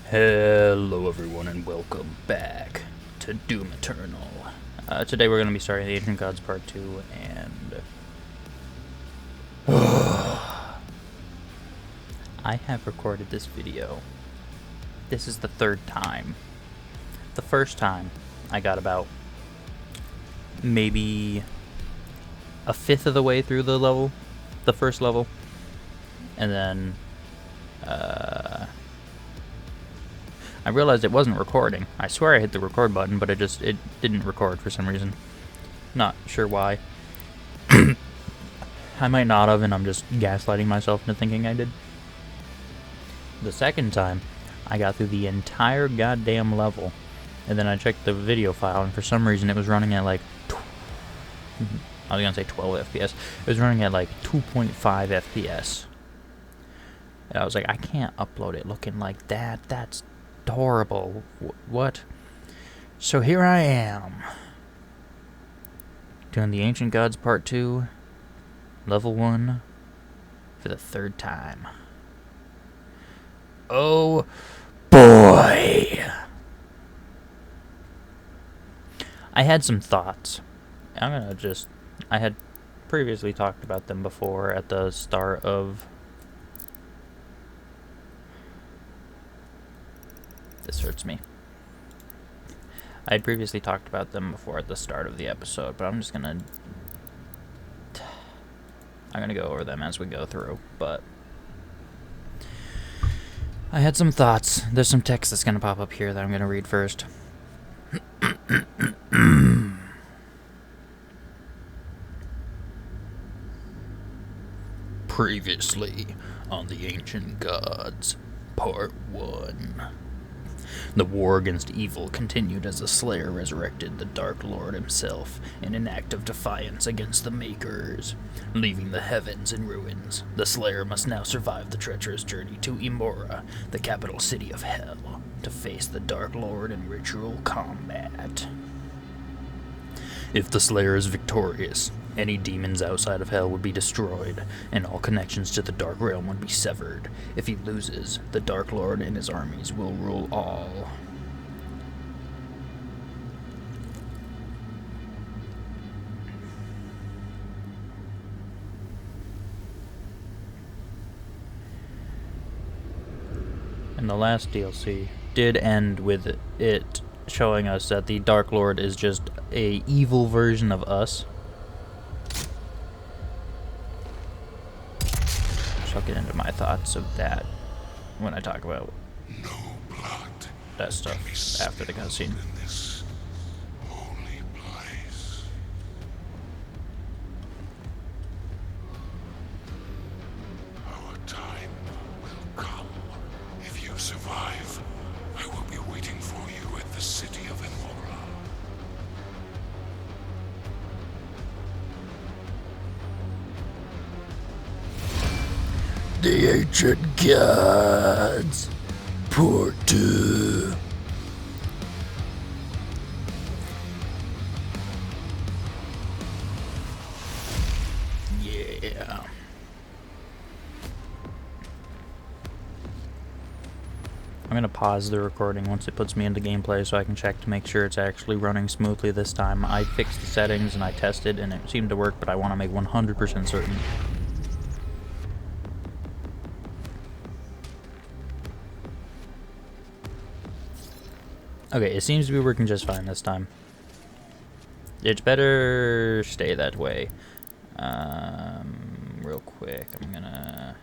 Hello everyone and welcome back to Doom Eternal. Today we're going to be starting the Ancient Gods Part 2 and... I have recorded this video. This is the third time. The first time I got about maybe a fifth of the way through the first level, and then I realized it wasn't recording. I swear I hit the record button, but it didn't record for some reason. Not sure why. I might not have, and I'm just gaslighting myself into thinking I did. The second time, I got through the entire goddamn level, and then I checked the video file, and for some reason it was running at like... I was gonna say 12 FPS. It was running at like 2.5 FPS. And I was like, I can't upload it looking like that. That's horrible. What? So here I am, doing the Ancient Gods Part 2, Level 1, for the third time. Oh boy! I had some thoughts. I had previously talked about them before at the start of... This hurts me. I had previously talked about them before at the start of the episode, but I'm gonna go over them as we go through, but I had some thoughts. There's some text that's gonna pop up here that I'm gonna read first. Previously on the Ancient Gods, Part 1. The war against evil continued as the Slayer resurrected the Dark Lord himself in an act of defiance against the Makers. Leaving the heavens in ruins, the Slayer must now survive the treacherous journey to Imora, the capital city of Hell, to face the Dark Lord in ritual combat. If the Slayer is victorious, any demons outside of Hell would be destroyed, and all connections to the Dark Realm would be severed. If he loses, the Dark Lord and his armies will rule all. And the last DLC did end with it showing us that the Dark Lord is just a evil version of us. I'll get into my thoughts of that when I talk about that stuff after the cutscene. Our time will come. If you survive, I will be waiting for you at the city of Imora. The Ancient Gods, Part 2. Yeah. I'm gonna pause the recording once it puts me into gameplay so I can check to make sure it's actually running smoothly this time. I fixed the settings and I tested and it seemed to work, but I want to make 100% certain. Okay, it seems to be working just fine this time. It better stay that way. Real quick, I'm gonna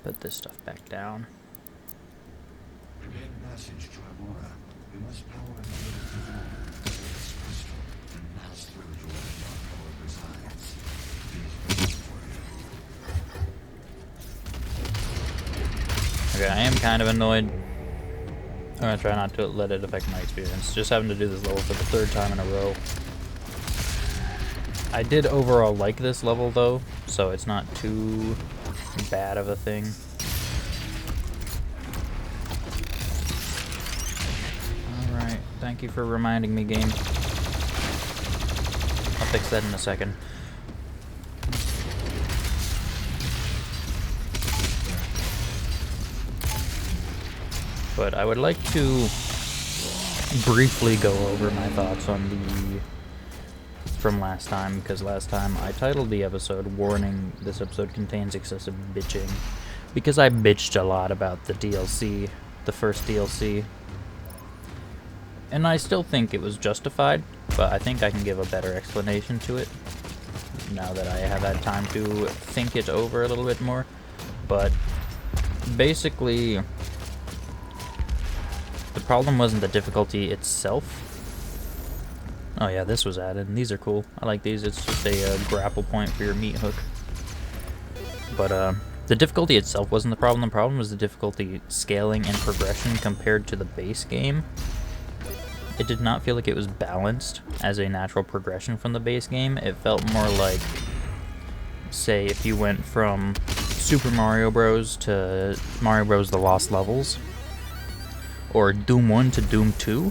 put this stuff back down. Passage to Imora. We must power another crystal and pass through to where the Dark Lord resides. Okay, I am kind of annoyed. I'm gonna try not to let it affect my experience. Just having to do this level for the third time in a row. I did overall like this level though, so it's not too bad of a thing. Alright, thank you for reminding me, game. I'll fix that in a second. But I would like to briefly go over my thoughts on the from last time, because last time I titled the episode "Warning: This episode contains excessive bitching," because I bitched a lot about the DLC, the first DLC, and I still think it was justified, but I think I can give a better explanation to it now that I have had time to think it over a little bit more. But basically, the problem wasn't the difficulty itself. Oh yeah, this was added, and these are cool. I like these. It's just a grapple point for your meat hook. But the difficulty itself wasn't the problem. The problem was the difficulty scaling and progression compared to the base game. It did not feel like it was balanced as a natural progression from the base game. It felt more like, say, if you went from Super Mario Bros. To Mario Bros. The Lost Levels, or Doom 1 to Doom 2.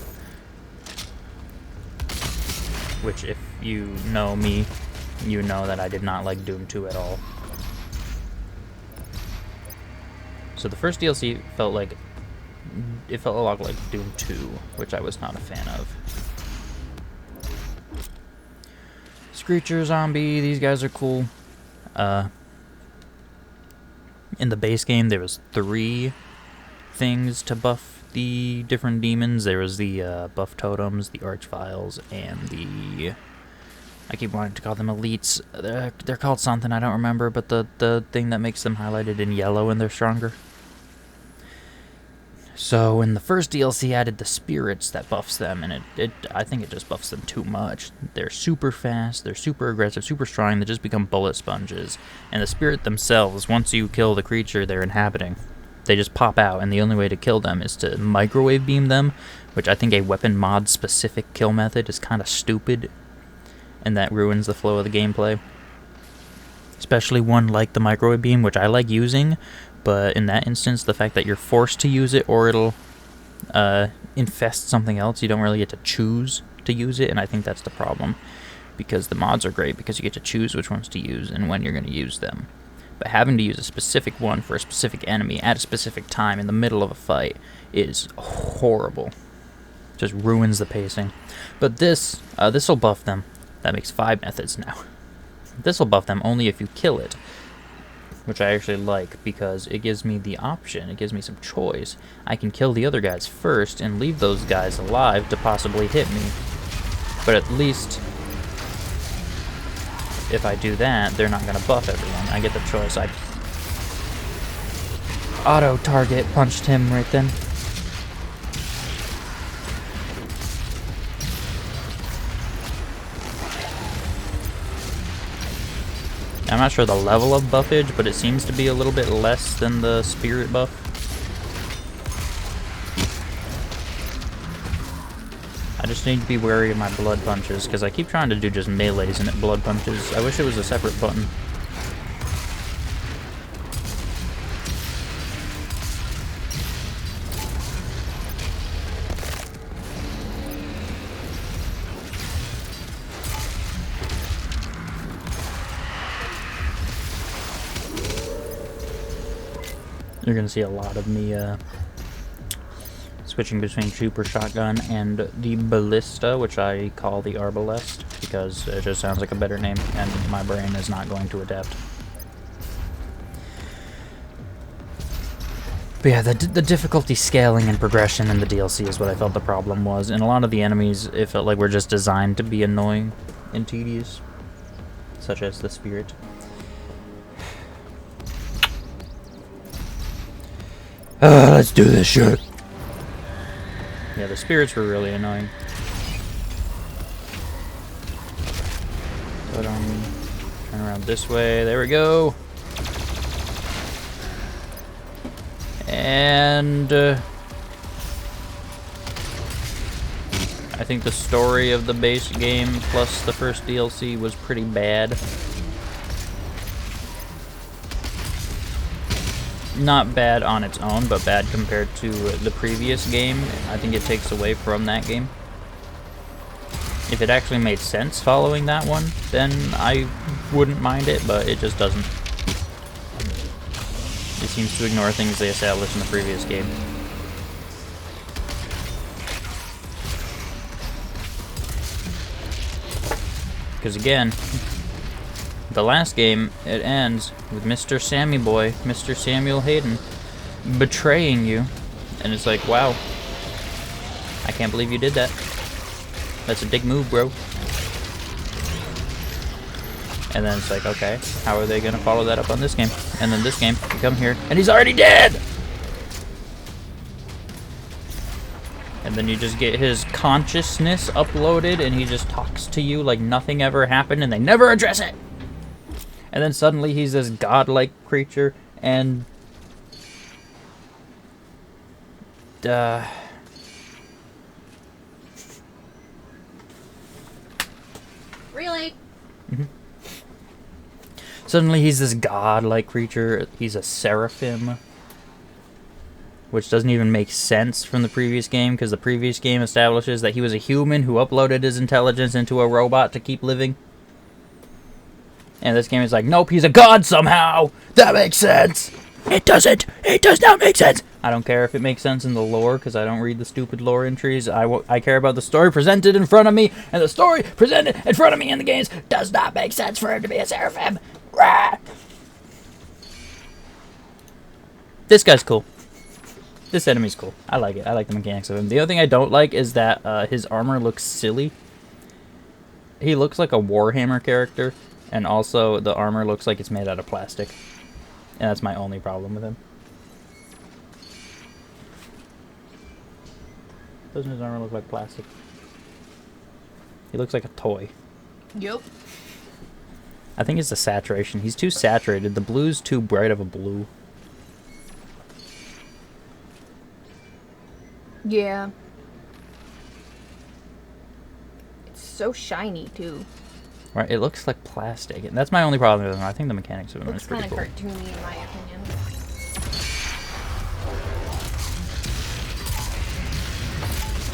Which, if you know me, you know that I did not like Doom 2 at all. So the first DLC felt like, it felt a lot like Doom 2, which I was not a fan of. Screecher, Zombie, these guys are cool. In the base game, there was 3 things to buff the different demons. There was the buff totems, the archviles, and the... I keep wanting to call them elites. They're called something, I don't remember, but the thing that makes them highlighted in yellow and they're stronger. So in the first DLC, added the spirits that buffs them, and I think it just buffs them too much. They're super fast, they're super aggressive, super strong, they just become bullet sponges. And the spirit themselves, once you kill the creature they're inhabiting, they just pop out, and the only way to kill them is to microwave beam them, which I think a weapon mod specific kill method is kind of stupid, and that ruins the flow of the gameplay. Especially one like the microwave beam, which I like using, but in that instance, the fact that you're forced to use it or it'll infest something else, you don't really get to choose to use it, and I think that's the problem. Because the mods are great because you get to choose which ones to use and when you're going to use them. But having to use a specific one for a specific enemy at a specific time in the middle of a fight is horrible. Just ruins the pacing. But this'll buff them. That makes 5 methods now. This'll buff them only if you kill it, which I actually like because it gives me the option, it gives me some choice. I can kill the other guys first and leave those guys alive to possibly hit me. But at least, if I do that, they're not going to buff everyone. I get the choice. I auto-target punched him right then. I'm not sure the level of buffage, but it seems to be a little bit less than the spirit buff. I just need to be wary of my blood punches, because I keep trying to do just melees and blood punches. I wish it was a separate button. You're going to see a lot of me switching between super shotgun and the ballista, which I call the arbalest, because it just sounds like a better name, and my brain is not going to adapt. But yeah, the difficulty scaling and progression in the DLC is what I felt the problem was, and a lot of the enemies, it felt like were just designed to be annoying and tedious, such as the spirit. Let's do this shit. Yeah, the spirits were really annoying. But turn around this way. There we go. And I think the story of the base game plus the first DLC was pretty bad. Not bad on its own, but bad compared to the previous game. I think it takes away from that game. If it actually made sense following that one, then I wouldn't mind it, but it just doesn't. It seems to ignore things they established in the previous game. Because again, the last game, it ends with Mr. Sammy Boy, Mr. Samuel Hayden, betraying you. And it's like, wow, I can't believe you did that. That's a big move, bro. And then it's like, okay, how are they going to follow that up on this game? And then this game, you come here, and he's already dead! And then you just get his consciousness uploaded, and he just talks to you like nothing ever happened, and they never address it! And then suddenly he's this godlike creature, and... Really? Mm-hmm. Suddenly he's this godlike creature. He's a seraphim. Which doesn't even make sense from the previous game, because the previous game establishes that he was a human who uploaded his intelligence into a robot to keep living. And this game is like, nope, he's a god somehow! That makes sense! It doesn't! It does not make sense! I don't care if it makes sense in the lore, because I don't read the stupid lore entries. I care about the story presented in front of me, and the story presented in front of me in the games does not make sense for him to be a seraphim! Rah! This guy's cool. This enemy's cool. I like it. I like the mechanics of him. The other thing I don't like is that his armor looks silly. He looks like a Warhammer character, and also the armor looks like it's made out of plastic. And that's my only problem with him. Doesn't his armor look like plastic? He looks like a toy. Yep. I think it's the saturation. He's too saturated. The blue's too bright of a blue. Yeah. It's so shiny, too. Right, it looks like plastic. And that's my only problem with him. I think the mechanics of him Looks is pretty kind of cool. cartoony, in my opinion.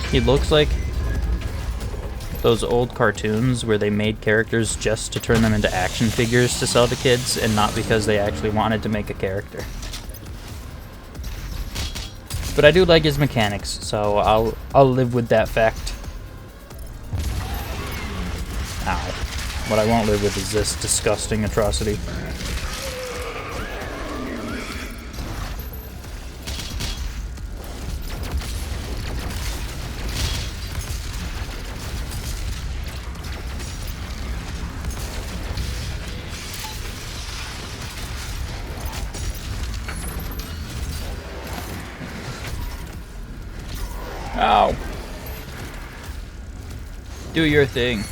He looks like those old cartoons where they made characters just to turn them into action figures to sell to kids, and not because they actually wanted to make a character. But I do like his mechanics, so I'll live with that fact. Ow. What I won't live with is this disgusting atrocity. Ow! Do your thing.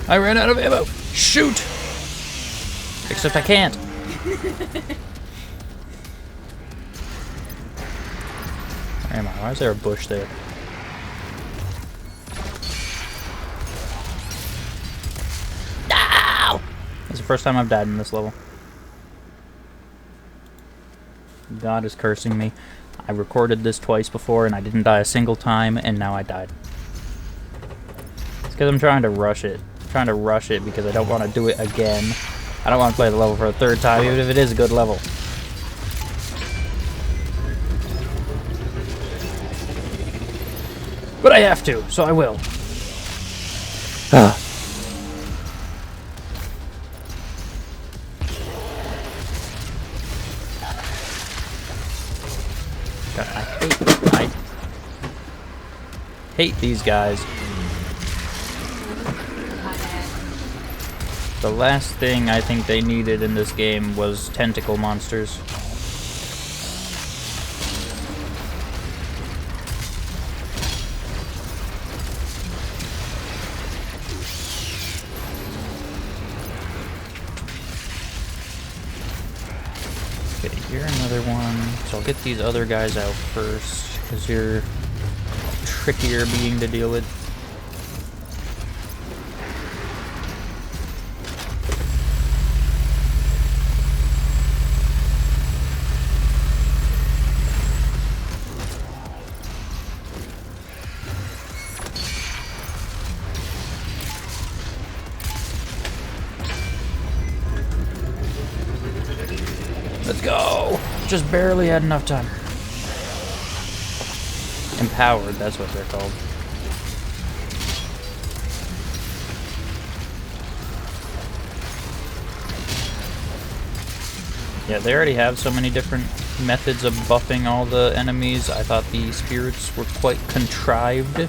I ran out of ammo! Shoot! Except I can't. Where am I? Why is there a bush there? Ow! It's the first time I've died in this level. God is cursing me. I recorded this twice before and I didn't die a single time, and now I died. It's because I'm trying to rush it. I'm trying to rush it because I don't want to do it again. I don't want to play the level for a third time, even if it is a good level. But I have to, so I will. God, I hate these guys. The last thing I think they needed in this game was tentacle monsters. Okay, you're another one. So I'll get these other guys out first, because you're trickier being to deal with. Let's go! Just barely had enough time. Empowered, that's what they're called. Yeah, they already have so many different methods of buffing all the enemies. I thought the spirits were quite contrived.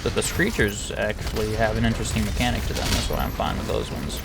But the Screechers actually have an interesting mechanic to them, that's why I'm fine with those ones.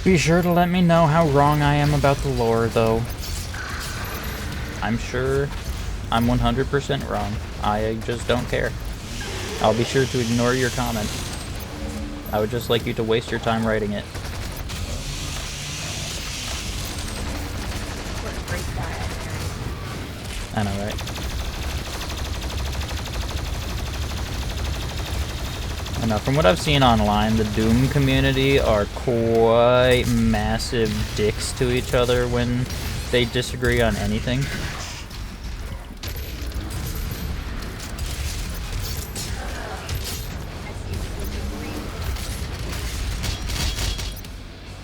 Be sure to let me know how wrong I am about the lore, though. I'm sure I'm 100% wrong. I just don't care. I'll be sure to ignore your comment. I would just like you to waste your time writing it. What a great guy. I know, right? I know, from what I've seen online, the Doom community are quite massive dicks to each other when they disagree on anything.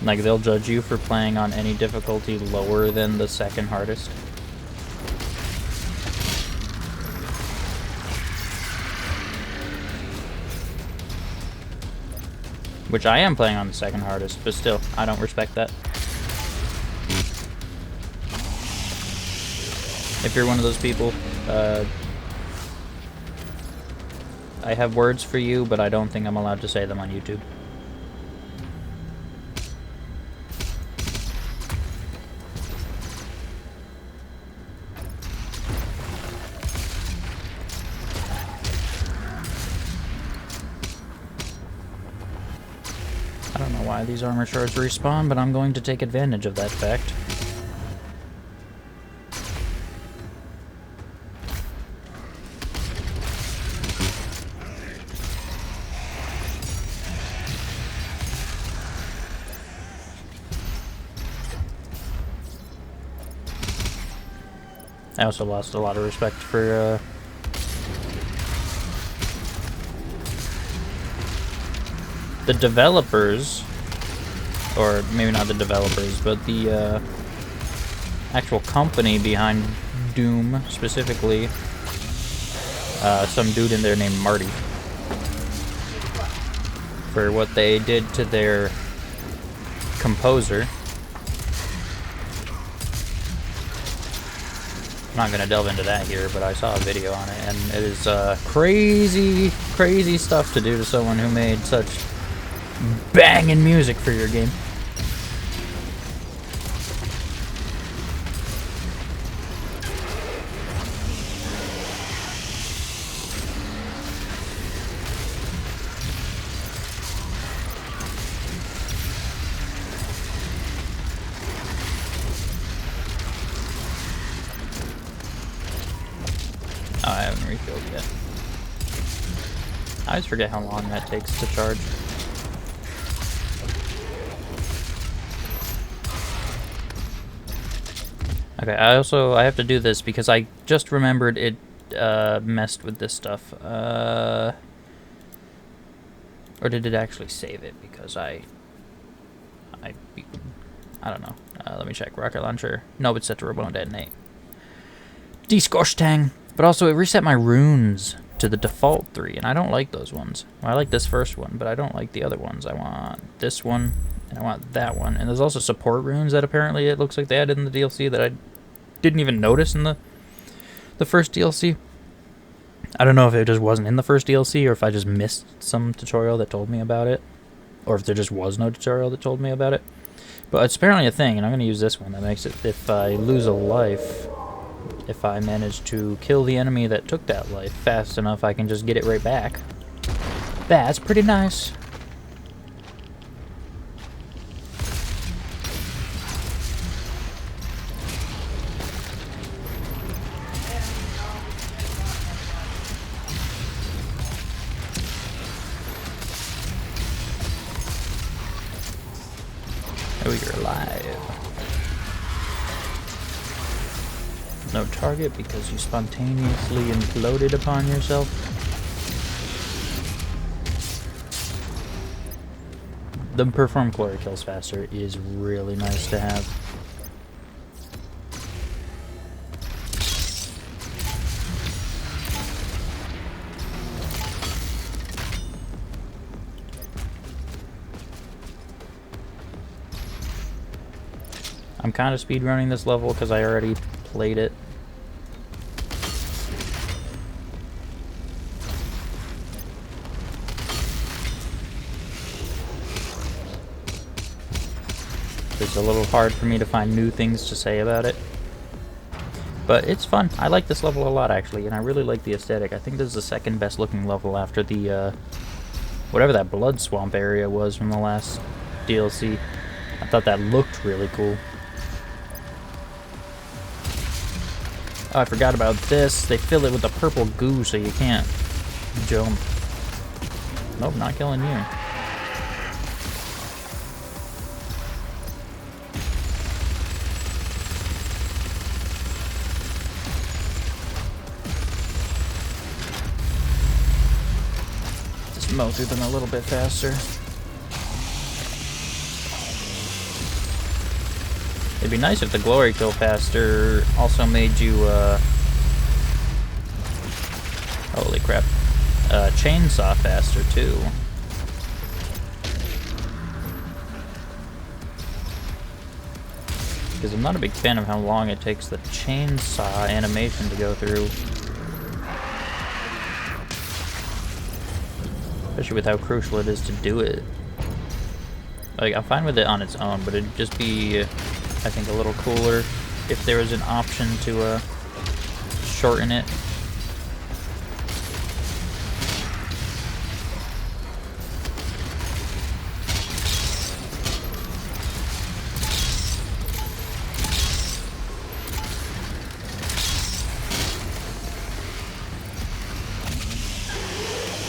Like, they'll judge you for playing on any difficulty lower than the second hardest. Which I am playing on the second hardest, but still, I don't respect that. If you're one of those people, I have words for you, but I don't think I'm allowed to say them on YouTube. I don't know why these armor shards respawn, but I'm going to take advantage of that fact. I also lost a lot of respect for the developers, or maybe not the developers, but the actual company behind Doom, specifically some dude in there named Marty, for what they did to their composer. I'm not going to delve into that here, but I saw a video on it, and it is crazy, crazy stuff to do to someone who made such banging music for your game. Oh, I haven't refilled yet. I always forget how long that takes to charge. Okay, I have to do this because I just remembered it messed with this stuff. Or did it actually save it? Because I don't know. Let me check. Rocket launcher. No, it's set to remote detonate. Discourse tang. But also, it reset my runes to the default 3, and I don't like those ones. Well, I like this first one, but I don't like the other ones. I want this one, and I want that one. And there's also support runes that apparently it looks like they added in the DLC that I didn't even notice in the first DLC. I don't know if it just wasn't in the first DLC, or if I just missed some tutorial that told me about it, or if there just was no tutorial that told me about it. But it's apparently a thing, and I'm going to use this one that makes it, if I lose a life, If I manage to kill the enemy that took that life fast enough, I can just get it right back. That's pretty nice. Oh, you're alive. No target because you spontaneously imploded upon yourself. The perform glory kills faster is really nice to have. I'm kind of speedrunning this level because I already played it. It's a little hard for me to find new things to say about it. But it's fun. I like this level a lot, actually, and I really like the aesthetic. I think this is the second best looking level after the, whatever that blood swamp area was from the last DLC. I thought that looked really cool. Oh, I forgot about this. They fill it with the purple goo so you can't jump. Nope, not killing you. Just mow through them a little bit faster. It'd be nice if the glory kill faster also made you, holy crap, chainsaw faster too. Because I'm not a big fan of how long it takes the chainsaw animation to go through. Especially with how crucial it is to do it. Like, I'm fine with it on its own, but it'd just be, I think, a little cooler if there was an option to shorten it.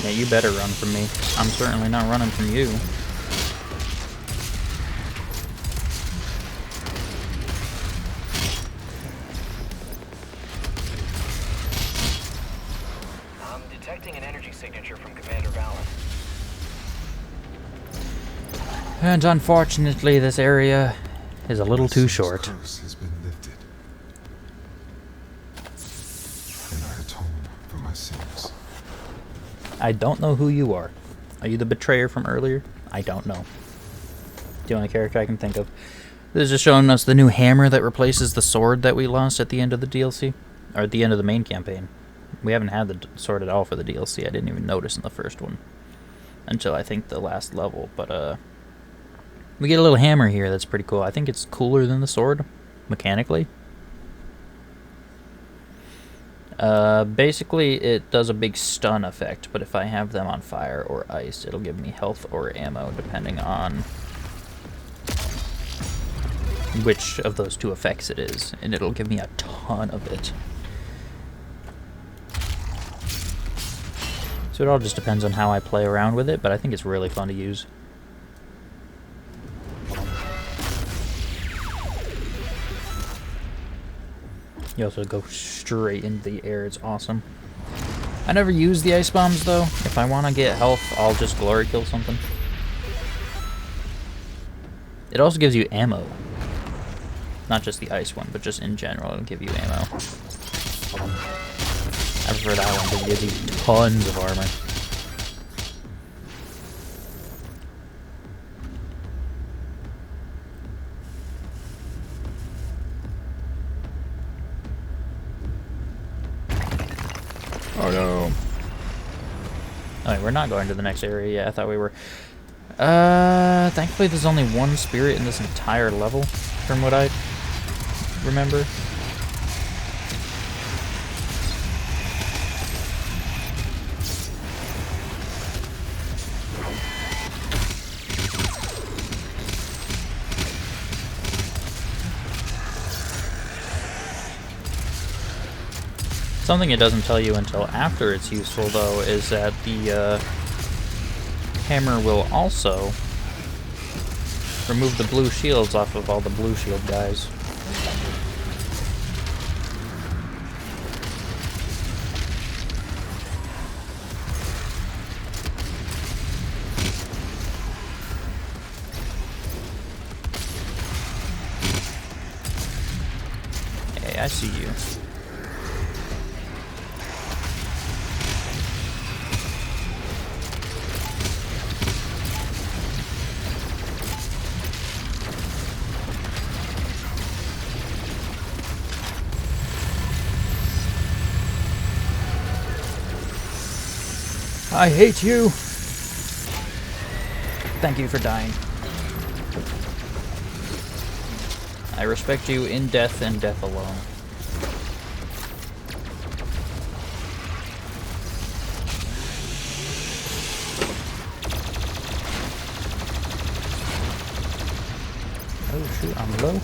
Yeah, you better run from me. I'm certainly not running from you. And unfortunately, this area is a little too short. The curse has been lifted, and I atone for my sins. I don't know who you are. Are you the betrayer from earlier? I don't know. The only character I can think of. This is just showing us the new hammer that replaces the sword that we lost at the end of the DLC. Or at the end of the main campaign. We haven't had the sword at all for the DLC. I didn't even notice in the first one. Until I think the last level. But, we get a little hammer here that's pretty cool. I think it's cooler than the sword, mechanically. Basically, it does a big stun effect, but if I have them on fire or ice, it'll give me health or ammo, depending on which of those two effects it is, and it'll give me a ton of it. So it all just depends on how I play around with it, but I think it's really fun to use. You also go straight into the air, it's awesome. I never use the ice bombs though. If I want to get health, I'll just glory kill something. It also gives you ammo. Not just the ice one, but just in general, it'll give you ammo. I prefer that one because it gives you tons of armor. Oh no. Alright, we're not going to the next area yet. I thought we were. Thankfully there's only one spirit in this entire level, from what I remember. Something it doesn't tell you until after it's useful, though, is that the hammer will also remove the blue shields off of all the blue shield guys. Hey, I see you. I hate you! Thank you for dying. I respect you in death and death alone. Oh shoot, I'm low.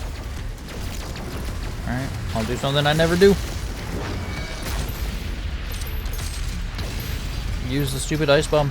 Alright, I'll do something I never do. Use the stupid ice bomb.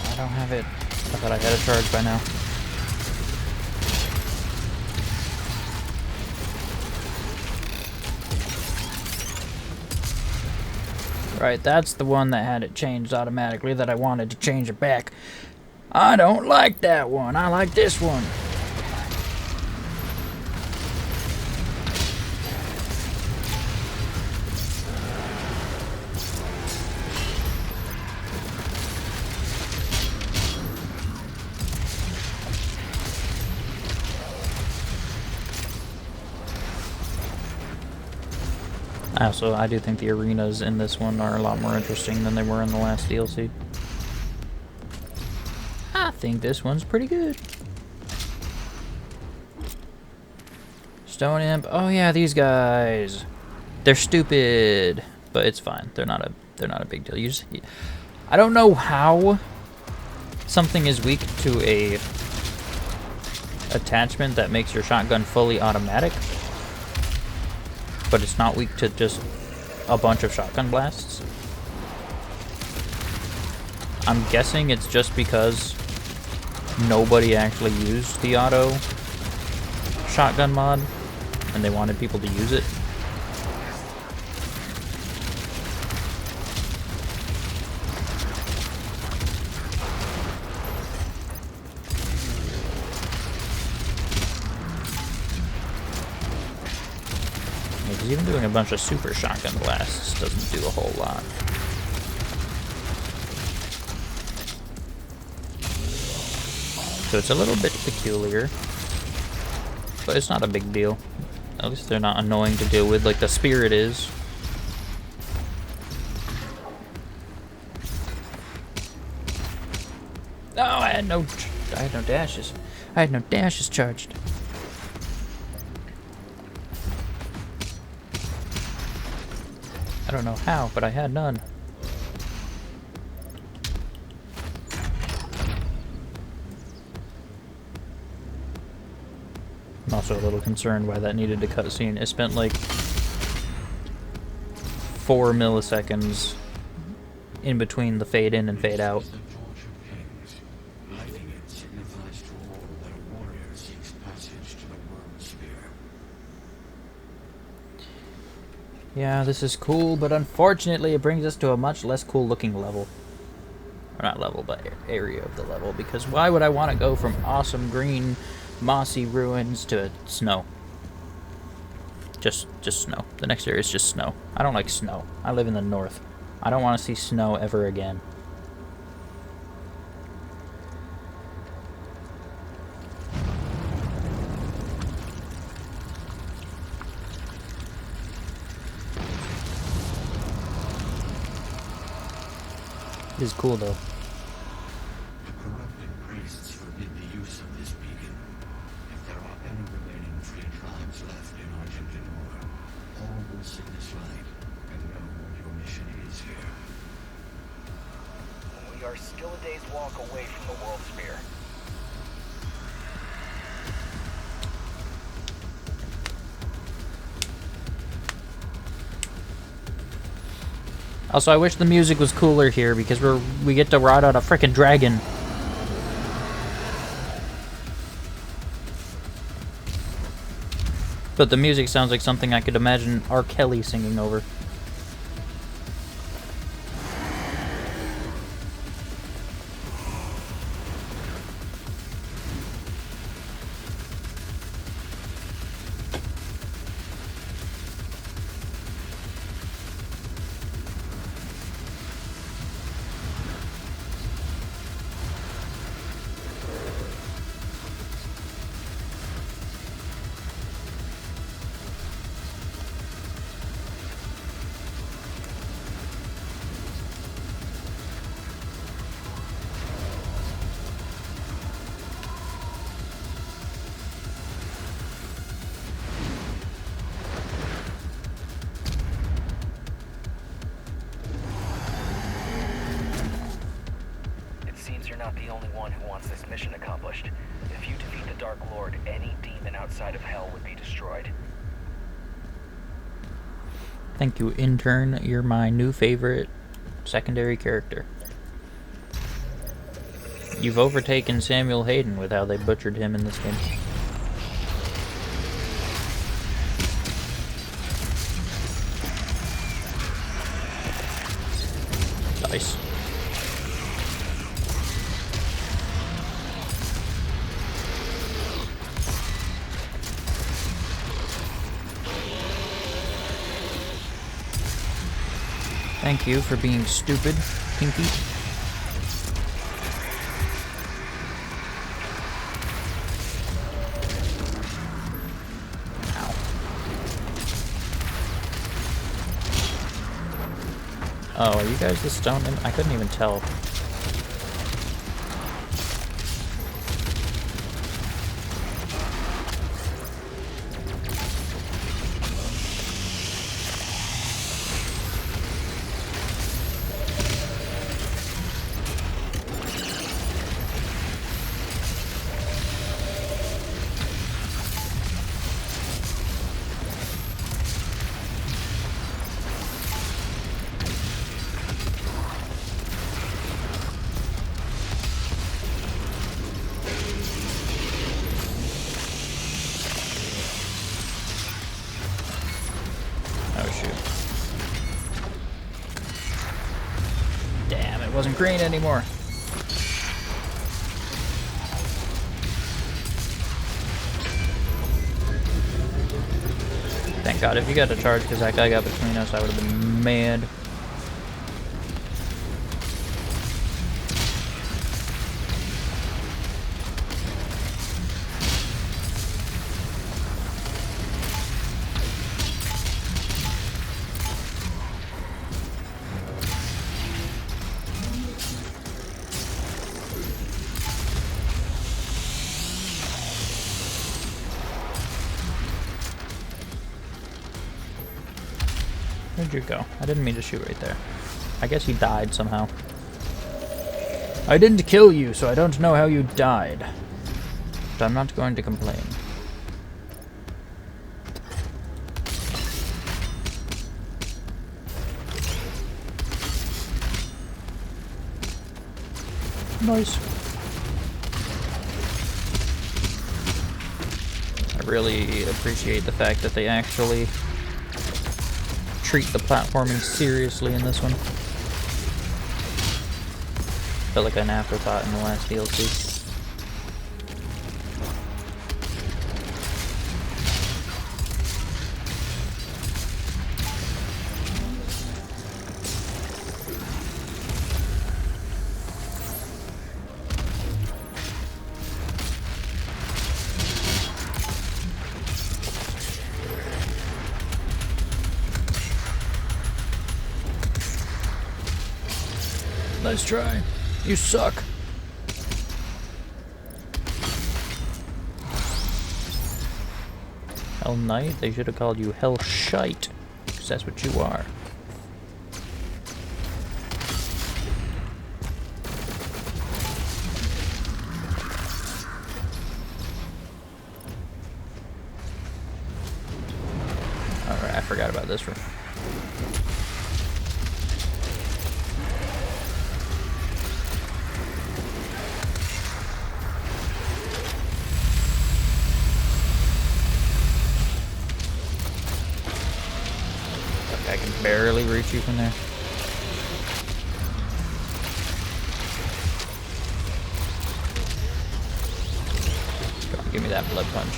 I don't have it. I thought I had a charge by now. Right, that's the one that had it changed automatically that I wanted to change it back. I don't like that one. I like this one. Also, I do think the arenas in this one are a lot more interesting than they were in the last DLC. I think this one's pretty good. Stone Imp. Oh yeah, these guys. They're stupid, but it's fine. They're not a big deal. I don't know how something is weak to a attachment that makes your shotgun fully automatic, but it's not weak to just a bunch of shotgun blasts. I'm guessing it's just because nobody actually used the auto shotgun mod and they wanted people to use it. Because even doing a bunch of super shotgun blasts doesn't do a whole lot. So it's a little bit peculiar, but it's not a big deal. At least they're not annoying to deal with like the Spirit is. No, I had no dashes. I had no dashes charged. I don't know how, but I had none. I'm also a little concerned why that needed a cutscene. It spent like 4 milliseconds in between the fade in and fade out. Yeah, this is cool, but unfortunately it brings us to a much less cool looking level. Or not level, but area of the level, because why would I want to go from awesome green mossy ruins to snow? Just snow. The next area is just snow. I don't like snow. I live in the north. I don't want to see snow ever again. is cool though. The corrupted priests forbid the use of this beacon. If there are any remaining free tribes left in Argentinor, all will see this light and know what your mission is here. We are still a day's walk away from the World Spear. Also, I wish the music was cooler here because we get to ride out a frickin' dragon. But the music sounds like something I could imagine R. Kelly singing over. You're not the only one who wants this mission accomplished. If you defeat the Dark Lord, any demon outside of Hell would be destroyed. Thank you, intern. You're my new favorite secondary character. You've overtaken Samuel Hayden with how they butchered him in this game. Nice. Thank you for being stupid, Pinky. Ow. Oh, are you guys the stone? I couldn't even tell. Wasn't green anymore. Thank God, if you got to charge because that guy got between us, I would have been mad. Where'd you go? I didn't mean to shoot right there. I guess he died somehow. I didn't kill you, so I don't know how you died. But I'm not going to complain. Nice. I really appreciate the fact that they actually treat the platforming seriously in this one. Felt like an afterthought in the last DLC. Nice try. You suck. Hell Knight? They should have called you Hell Shite. Because that's what you are. Alright, I forgot about this room. I can barely reach you from there. Come on, give me that blood punch.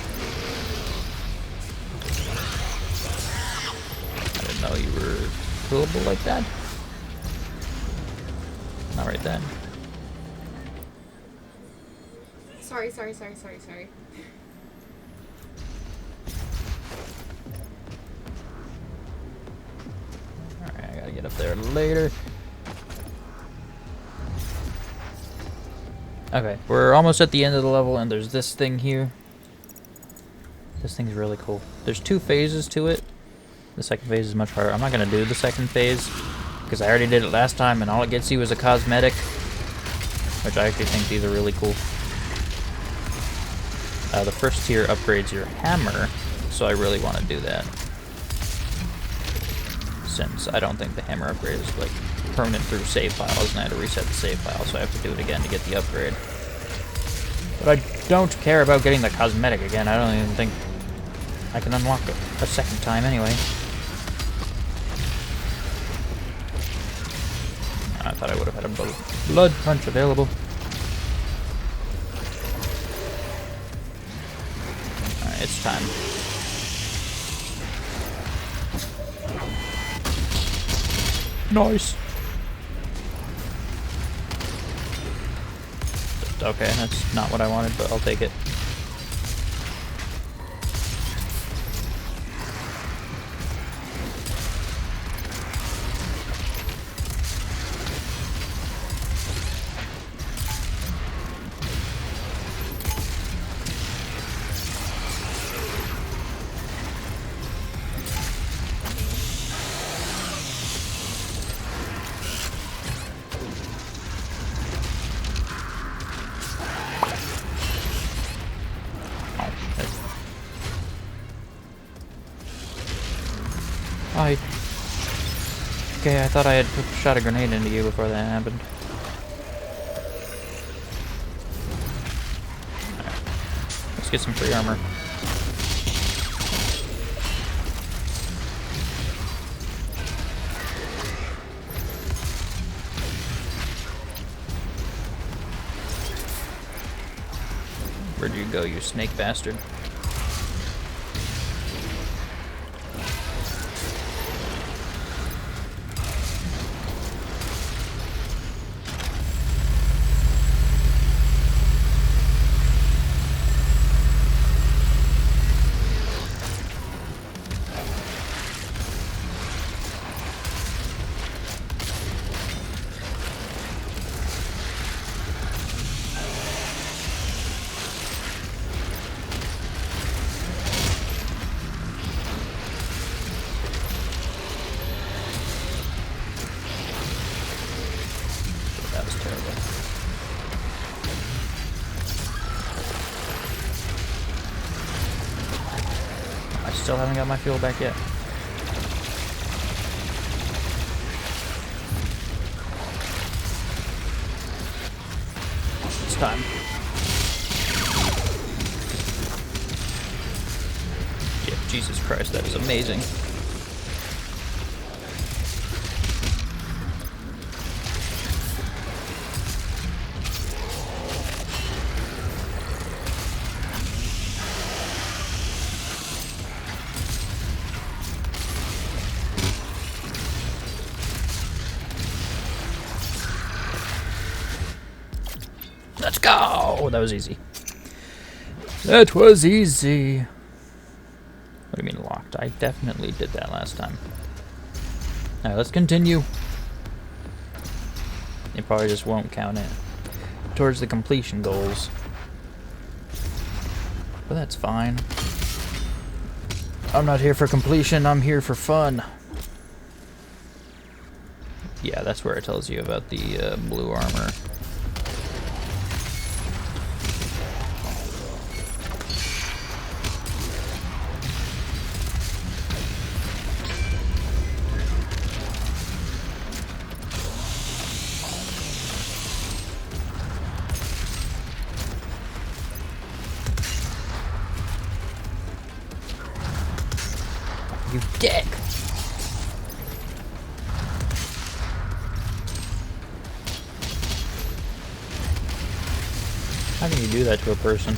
I didn't know you were killable like that. Not right then. Sorry. Alright, I gotta get up there later. Okay, we're almost at the end of the level, and there's this thing here. This thing's really cool. There's 2 phases to it. The second phase is much harder. I'm not gonna do the second phase, because I already did it last time, and all it gets you is a cosmetic. Which I actually think these are really cool. The first tier upgrades your hammer, so I really want to do that. Since I don't think the hammer upgrade is like permanent through save files, and I had to reset the save file, so I have to do it again to get the upgrade. But I don't care about getting the cosmetic again. I don't even think I can unlock it a second time anyway. I thought I would have had a blood punch available. Alright, it's time. Nice. Okay, that's not what I wanted, but I'll take it. Okay, I thought I had shot a grenade into you before that happened. Right. Let's get some free armor. Where'd you go, you snake bastard? Still haven't got my fuel back yet. It's time. Yeah, Jesus Christ, that is amazing. Let's go! That was easy. That was easy. What do you mean locked? I definitely did that last time. Alright, let's continue. it probably just won't count it towards the completion goals. But that's fine. I'm not here for completion, I'm here for fun. Yeah, that's where it tells you about the blue armor. You dick! How can you do that to a person?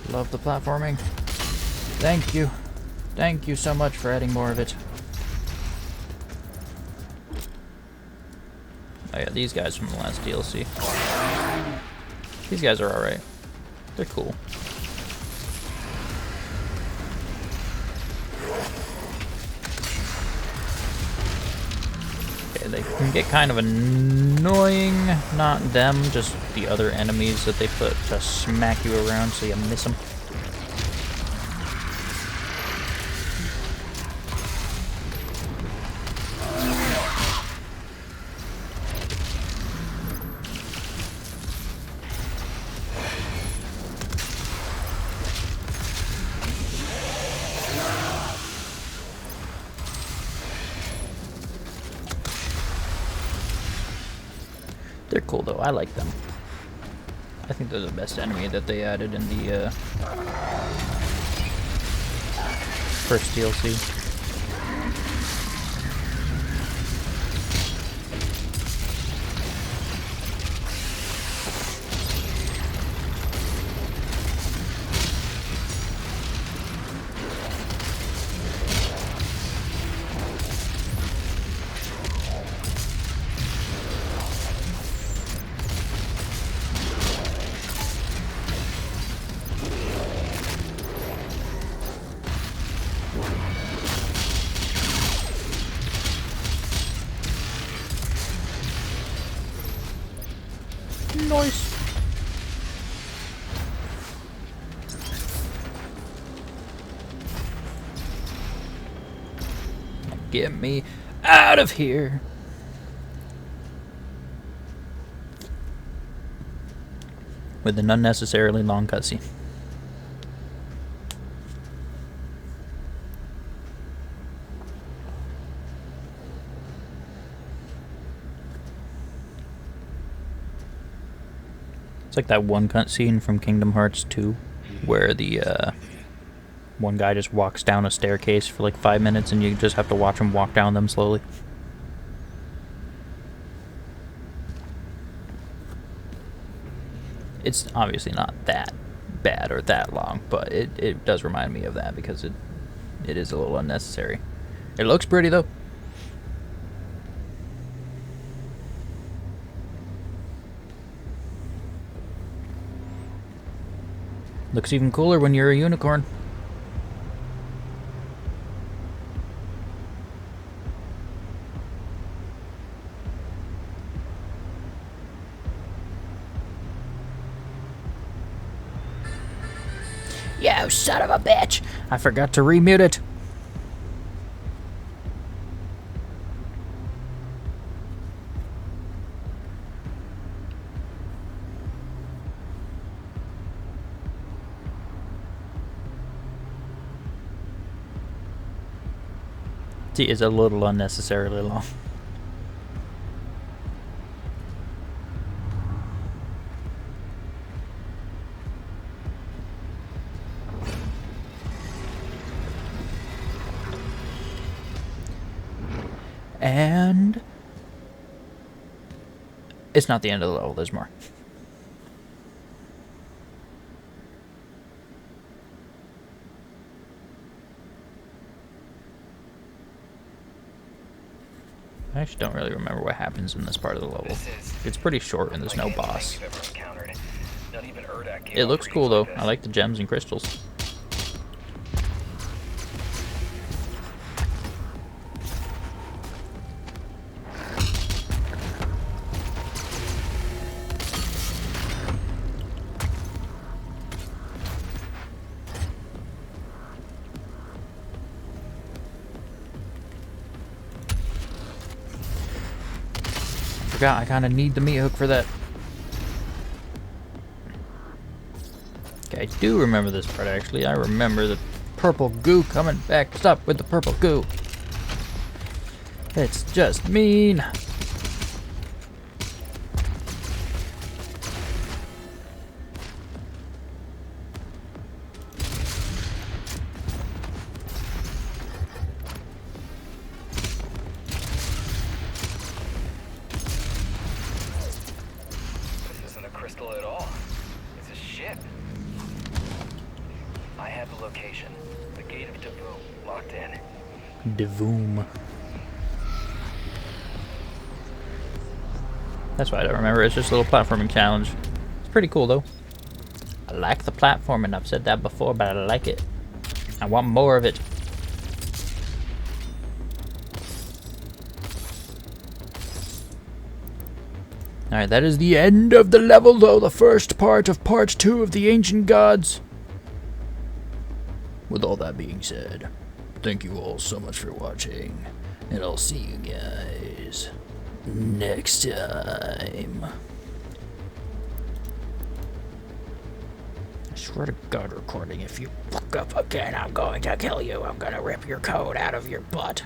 Love the platforming. Thank you. Thank you so much for adding more of it. Oh yeah, these guys from the last DLC. These guys are alright. They're cool. Okay, they can get kind of annoying. Not them, just the other enemies that they put to smack you around so you miss them. They're cool though, I like them. I think they're the best enemy that they added in the first DLC. Nice. Get me out of here. With an unnecessarily long cutscene. It's like that one cutscene from Kingdom Hearts 2 where the one guy just walks down a staircase for like 5 minutes and you just have to watch him walk down them slowly. It's obviously not that bad or that long, but it does remind me of that because it is a little unnecessary. It looks pretty though. Looks even cooler when you're a unicorn. You son of a bitch! I forgot to remute it. It is a little unnecessarily long. And It's not the end of the level, there's more. I actually don't really remember what happens in this part of the level. It's pretty short and there's no boss. It looks cool though. I like the gems and crystals. Forgot I kind of need the meat hook for that. Okay, I do remember this part actually. I remember the purple goo coming back. Stop with the purple goo. It's just mean. At all. It's a ship. I have the location. The gate of Devoom locked in. Devoom. That's why I don't remember. It's just a little platforming challenge. It's pretty cool though. I like the platforming. I've said that before, but I like it. I want more of it. Alright, that is the end of the level, though. The first part of part 2 of the Ancient Gods. With all that being said, thank you all so much for watching. And I'll see you guys next time. I swear to God, recording, if you fuck up again, I'm going to kill you. I'm going to rip your code out of your butt.